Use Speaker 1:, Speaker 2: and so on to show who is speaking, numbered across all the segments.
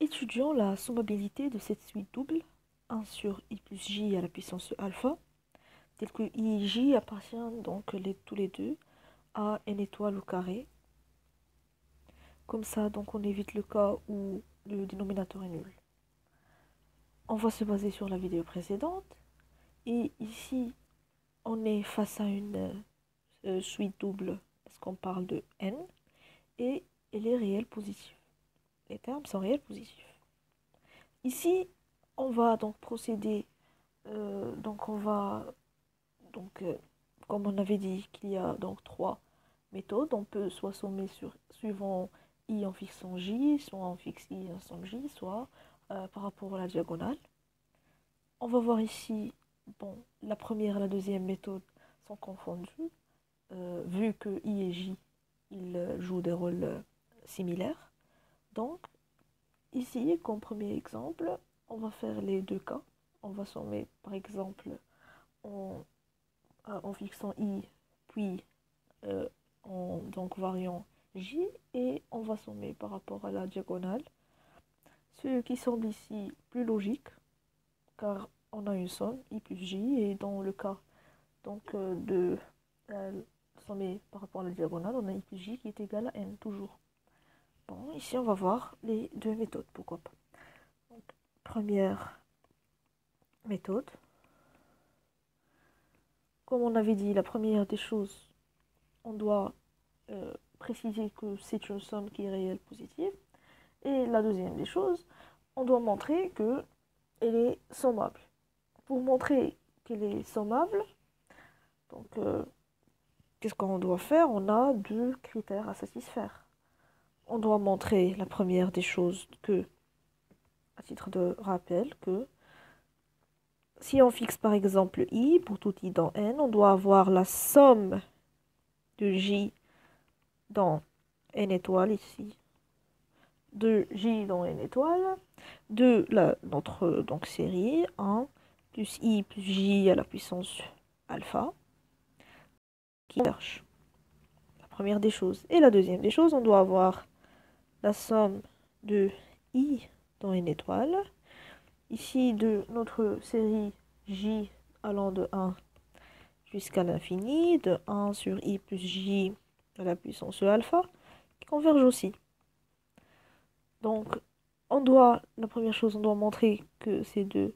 Speaker 1: Étudions la sommabilité de cette suite double 1 sur i plus j à la puissance alpha, tel que i et j appartiennent donc tous les deux à n étoile au carré. Comme ça, donc on évite le cas où le dénominateur est nul. On va se baser sur la vidéo précédente. Et ici, on est face à une suite double parce qu'on parle de n et elle est réelle positive. Les termes sont réels positifs. Ici, on va donc procéder, comme on avait dit qu'il y a donc trois méthodes, on peut soit sommer suivant i en fixant j, soit en fixe i en somme j, soit par rapport à la diagonale. On va voir ici, bon, la première et la deuxième méthode sont confondues, vu que i et j, ils jouent des rôles similaires. Donc, ici, comme premier exemple, on va faire les deux cas. On va sommer, par exemple, en fixant i, puis en donc variant j, et on va sommer par rapport à la diagonale. Ce qui semble ici plus logique, car on a une somme, i plus j, et dans le cas donc, de sommer par rapport à la diagonale, on a i plus j qui est égal à n, toujours. Bon, ici on va voir les deux méthodes, pourquoi pas. Donc, première méthode. Comme on avait dit, la première des choses, on doit préciser que c'est une somme qui est réelle positive. Et la deuxième des choses, on doit montrer qu'elle est sommable. Pour montrer qu'elle est sommable, donc qu'est-ce qu'on doit faire? On a deux critères à satisfaire. On doit montrer la première des choses que, à titre de rappel, que si on fixe par exemple i, pour tout i dans n, on doit avoir la somme de j dans n étoile ici, de j dans n étoile, de notre donc, série 1 plus i plus j à la puissance alpha, qui cherche la première des choses. Et la deuxième des choses, on doit avoir la somme de i dans n étoile, ici de notre série j allant de 1 jusqu'à l'infini, de 1 sur i plus j à la puissance alpha, qui converge aussi. Donc, la première chose, on doit montrer que ces deux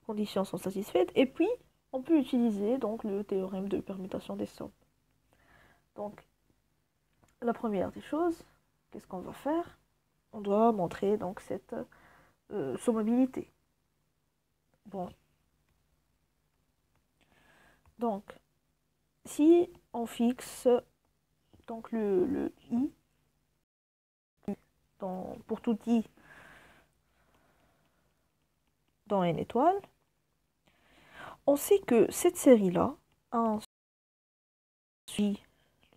Speaker 1: conditions sont satisfaites, et puis on peut utiliser donc le théorème de permutation des sommes. Donc, la première des choses, qu'est-ce qu'on va faire? On doit montrer donc cette sommabilité. Bon. Donc, si on fixe donc le i pour tout i dans n étoile, on sait que cette série-là, 1 j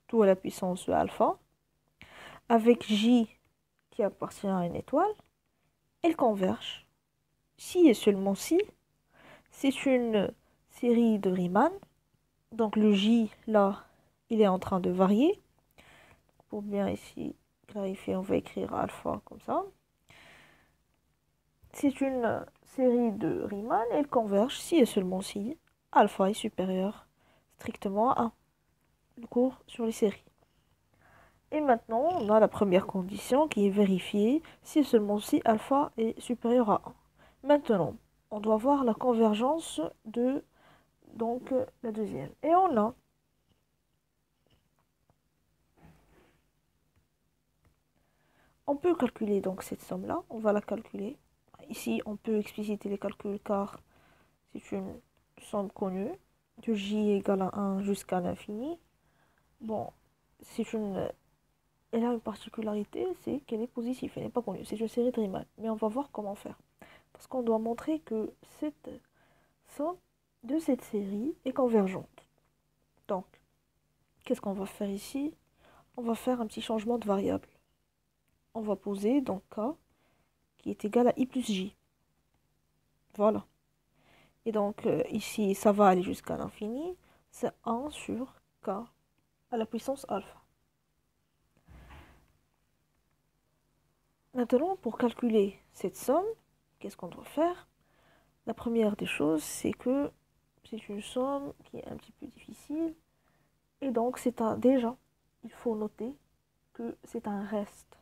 Speaker 1: tout à la puissance alpha, avec j qui appartient à n étoile, elle converge. Si et seulement si, c'est une série de Riemann. Donc le j, là, il est en train de varier. Pour bien ici clarifier, on va écrire alpha comme ça. C'est une série de Riemann, elle converge si et seulement si alpha est supérieur strictement à 1. Le cours sur les séries. Et maintenant, on a la première condition qui est vérifiée si et seulement si alpha est supérieur à 1. Maintenant, on doit voir la convergence de donc la deuxième. Et on peut calculer donc cette somme-là, on va la calculer. Ici, on peut expliciter les calculs car c'est une somme connue, de j égale à 1 jusqu'à l'infini. Bon, elle a une particularité, c'est qu'elle est positive, elle n'est pas connue, c'est une série de Riemann. Mais on va voir comment faire. Parce qu'on doit montrer que cette somme de cette série est convergente. Donc, qu'est-ce qu'on va faire ici? On va faire un petit changement de variable. On va poser donc k qui est égal à i plus j. Voilà. Et donc ici, ça va aller jusqu'à l'infini. C'est 1 sur k à la puissance alpha. Maintenant, pour calculer cette somme, qu'est-ce qu'on doit faire? La première des choses, c'est que c'est une somme qui est un petit peu difficile. Et donc, déjà, il faut noter que c'est un reste.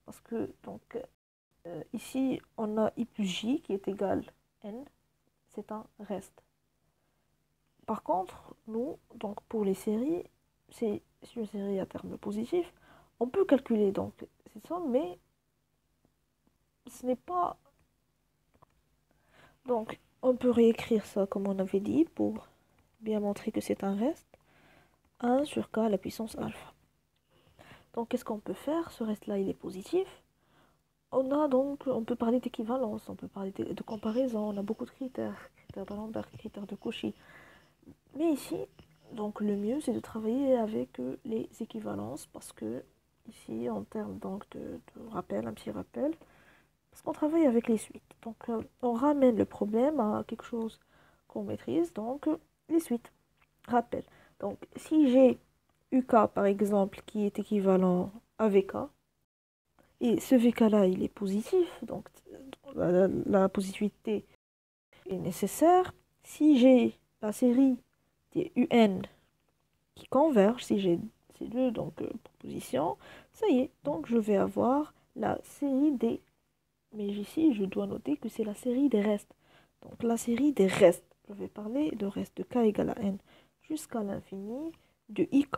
Speaker 1: Parce que, donc, ici, on a I plus J qui est égal N. C'est un reste. Par contre, nous, donc pour les séries, c'est une série à terme positif. On peut calculer donc cette somme, mais ce n'est pas... Donc, on peut réécrire ça comme on avait dit pour bien montrer que c'est un reste. 1 sur k à la puissance alpha. Donc, qu'est-ce qu'on peut faire? Ce reste-là, il est positif. On peut parler d'équivalence, on peut parler de comparaison, on a beaucoup de critères. Critères d'Alembert, critères de Cauchy. Mais ici, donc le mieux, c'est de travailler avec les équivalences parce que ici, en termes donc de rappel, un petit rappel, parce qu'on travaille avec les suites. Donc, on ramène le problème à quelque chose qu'on maîtrise, donc les suites. Rappel. Donc, si j'ai UK, par exemple, qui est équivalent à VK, et ce VK-là, il est positif, donc la positivité est nécessaire. Si j'ai la série des UN qui convergent, si j'ai ces deux donc, propositions, ça y est, donc je vais avoir la série des... Mais ici, je dois noter que c'est la série des restes. Donc la série des restes, je vais parler de reste de k égale à n jusqu'à l'infini de ik.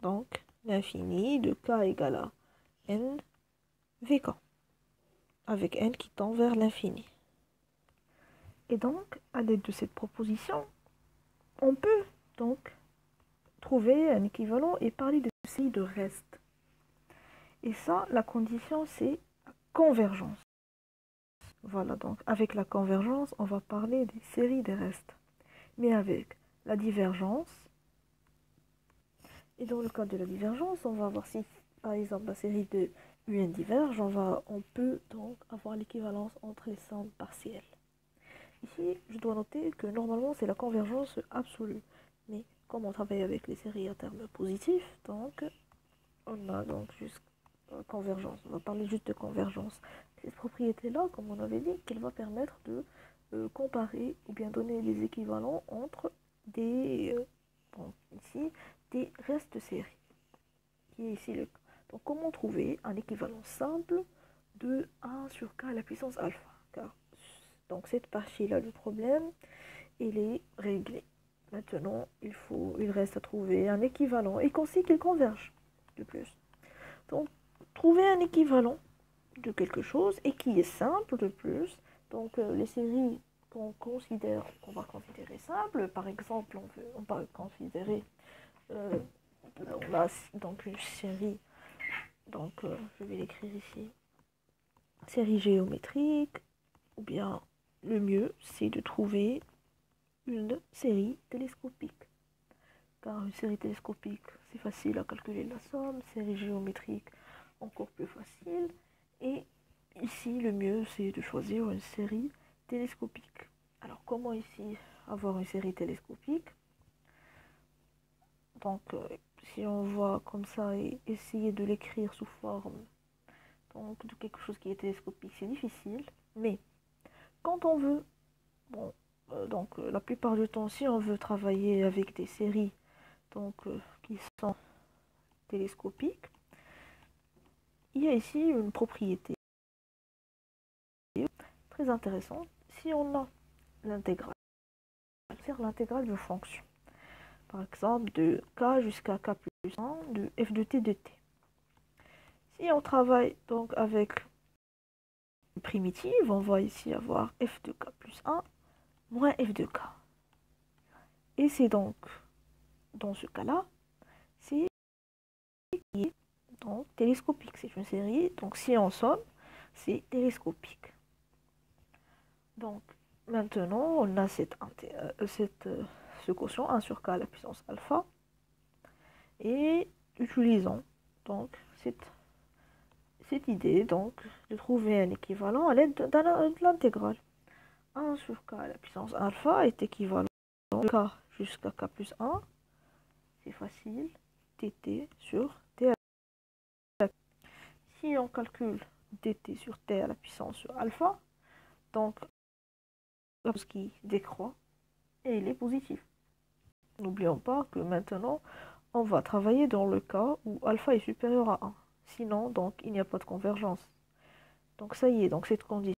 Speaker 1: Donc l'infini de k égale à n vk, avec n qui tend vers l'infini. Et donc, à l'aide de cette proposition, on peut donc trouver un équivalent et parler de série de restes. Et ça, la condition, c'est la convergence. Voilà, donc avec la convergence, on va parler des séries des restes. Mais avec la divergence, et dans le cas de la divergence, on va voir si, par exemple, la série de UN diverge, on peut donc avoir l'équivalence entre les sommes partielles. Ici, je dois noter que normalement, c'est la convergence absolue. Mais comme on travaille avec les séries à terme positif, donc on a donc juste convergence. On va parler juste de convergence. Cette propriété-là, comme on avait dit, qu'elle va permettre de comparer ou bien donner les équivalents entre ici, des restes séries, qui est ici le cas. Donc, comment trouver un équivalent simple de 1 sur k à la puissance alpha? Car, donc, cette partie-là, le problème, il est réglé. Maintenant, il reste à trouver un équivalent et qu'on sait qu'ils convergent de plus. Donc, trouver un équivalent de quelque chose et qui est simple de plus. Donc, les séries qu'on va considérer simples, par exemple, on va considérer on a donc une série, donc je vais l'écrire ici, série géométrique, ou bien le mieux, c'est de trouver une série télescopique. Car une série télescopique, c'est facile à calculer la somme, série géométrique, encore plus facile. Et ici, le mieux, c'est de choisir une série télescopique. Alors, comment ici avoir une série télescopique? Donc, si on voit comme ça et essayer de l'écrire sous forme donc, de quelque chose qui est télescopique, c'est difficile. Mais quand on veut, bon, la plupart du temps, si on veut travailler avec des séries donc, qui sont télescopiques, il y a ici une propriété très intéressante. Si on a l'intégrale, faire l'intégrale d'une fonction, par exemple de k jusqu'à k plus 1 de f de t de t. Si on travaille donc avec une primitive, on va ici avoir f de k plus 1 moins f de k. Et c'est donc, dans ce cas-là, c'est donc télescopique. C'est une série, donc si on somme, c'est télescopique. Donc, maintenant, on a ce quotient 1 sur k à la puissance alpha. Et utilisons donc cette idée donc, de trouver un équivalent à l'aide de l'intégrale. 1 sur k à la puissance alpha est équivalent à k jusqu'à k plus 1. C'est facile. Tt sur t. si on calcule dt sur t à la puissance sur alpha, donc la chose qui décroît, et il est positif. N'oublions pas que maintenant, on va travailler dans le cas où alpha est supérieur à 1. Sinon, donc, il n'y a pas de convergence. Donc ça y est, donc cette condition,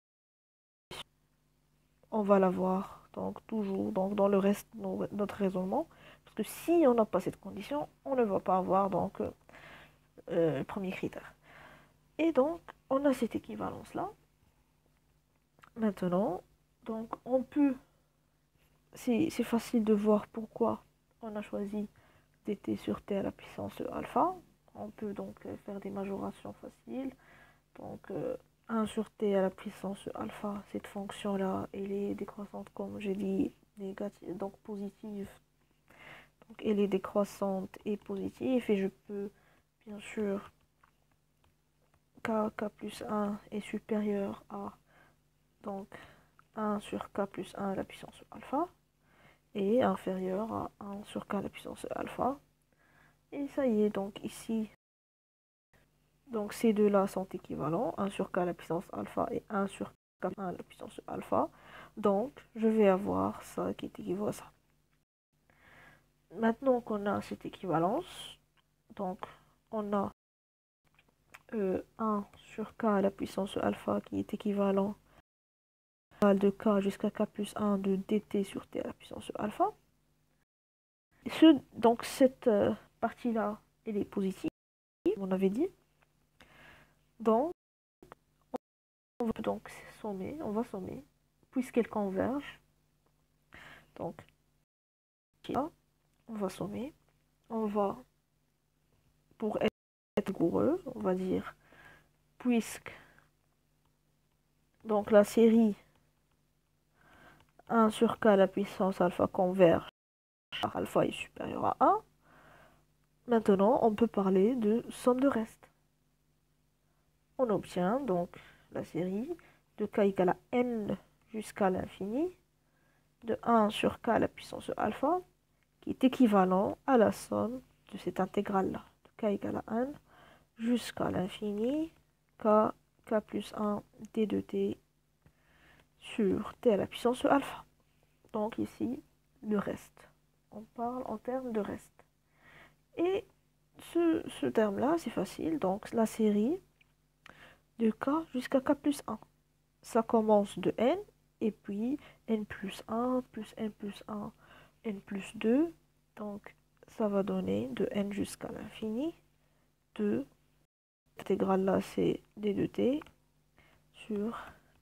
Speaker 1: on va la voir donc, toujours donc, dans le reste de notre raisonnement. Parce que si on n'a pas cette condition, on ne va pas avoir donc, le premier critère. Et donc, on a cette équivalence-là. Maintenant, donc, on peut... C'est facile de voir pourquoi on a choisi dt sur t à la puissance alpha. On peut donc faire des majorations faciles. Donc, 1 sur t à la puissance alpha, cette fonction-là, elle est décroissante, comme j'ai dit, négative, donc positive. Donc, elle est décroissante et positive. Et je peux, bien sûr, k plus 1 est supérieur à donc 1 sur k plus 1 à la puissance alpha et inférieur à 1 sur k à la puissance alpha. Et ça y est, donc ici, donc ces deux-là sont équivalents, 1 sur k à la puissance alpha et 1 sur k plus 1 à la puissance alpha. Donc, je vais avoir ça qui est équivalent à ça. Maintenant qu'on a cette équivalence, donc on a 1 sur k à la puissance alpha qui est équivalent de k jusqu'à k plus 1 de dt sur t à la puissance alpha. Donc cette partie-là, elle est positive, on avait dit. Donc, on va donc sommer, puisqu'elle converge. Donc, là, on va sommer. On va, pour être rigoureux, on va dire, puisque donc la série 1 sur k à la puissance alpha converge, alpha est supérieur à 1. Maintenant, on peut parler de somme de reste. On obtient donc la série de k égale à n jusqu'à l'infini de 1 sur k à la puissance alpha qui est équivalent à la somme de cette intégrale-là, de k égale à n jusqu'à l'infini k plus 1 d de t sur t à la puissance alpha. Donc ici, le reste. On parle en termes de reste. Et ce terme-là, c'est facile. Donc la série de k jusqu'à k plus 1. Ça commence de n, et puis n plus 1, plus n plus 1, n plus 2. Donc ça va donner de n jusqu'à l'infini de l'intégrale là, c'est d de t sur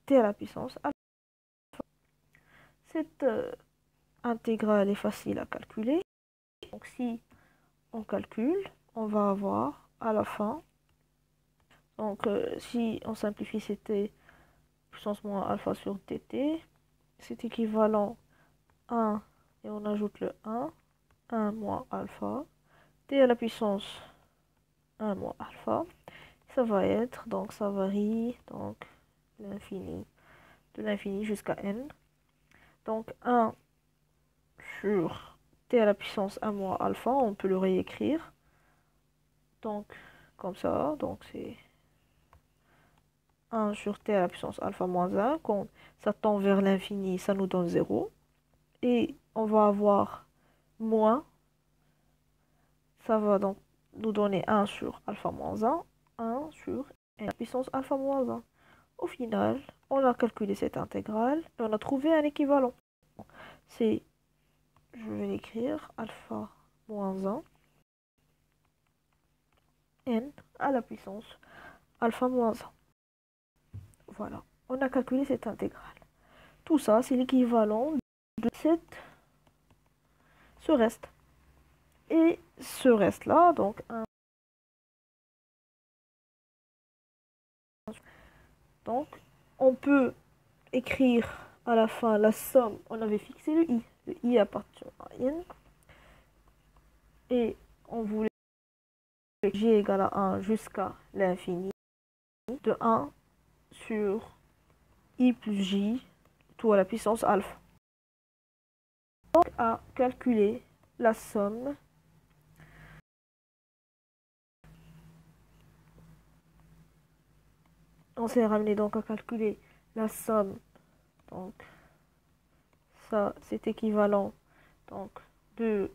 Speaker 1: t à la puissance alpha. Cette intégrale est facile à calculer. Donc si on calcule, on va avoir à la fin, donc si on simplifie, c'était puissance moins alpha sur dt, c'est équivalent à 1 et on ajoute le 1 moins alpha, t à la puissance 1 moins alpha, ça va être, donc ça varie, donc l'infini, de l'infini jusqu'à n, donc 1 sur t à la puissance 1 moins alpha, on peut le réécrire, donc comme ça, donc c'est 1 sur t à la puissance alpha moins 1, quand ça tend vers l'infini, ça nous donne 0, et on va avoir moins, ça va donc nous donner 1 sur alpha moins 1, 1 sur n puissance alpha moins 1. Au final, on a calculé cette intégrale et on a trouvé un équivalent. C'est, je vais l'écrire, alpha moins 1, n à la puissance alpha moins 1. Voilà, on a calculé cette intégrale. Tout ça, c'est l'équivalent de ce reste. Et ce reste-là, donc donc, on peut écrire à la fin la somme. On avait fixé le i. Le i appartient à n. Et on voulait que j égale à 1 jusqu'à l'infini de 1 sur i plus j, tout à la puissance alpha. Donc, à calculer la somme on s'est ramené donc à calculer la somme. Donc, ça, c'est équivalent donc de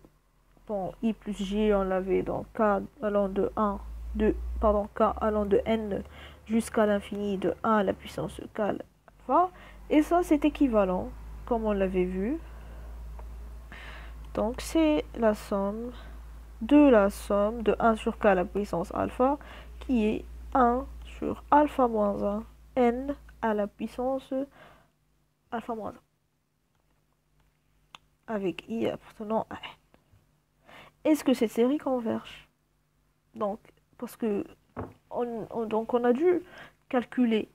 Speaker 1: bon, i plus j, on l'avait donc k allant de 1, k allant de n jusqu'à l'infini de 1 à la puissance k alpha. Et ça, c'est équivalent, comme on l'avait vu. Donc, c'est la somme de 1 sur k à la puissance alpha, qui est 1 sur alpha moins 1, n à la puissance alpha moins 1, avec i appartenant à n. Est-ce que cette série converge? Donc, parce que donc on a dû calculer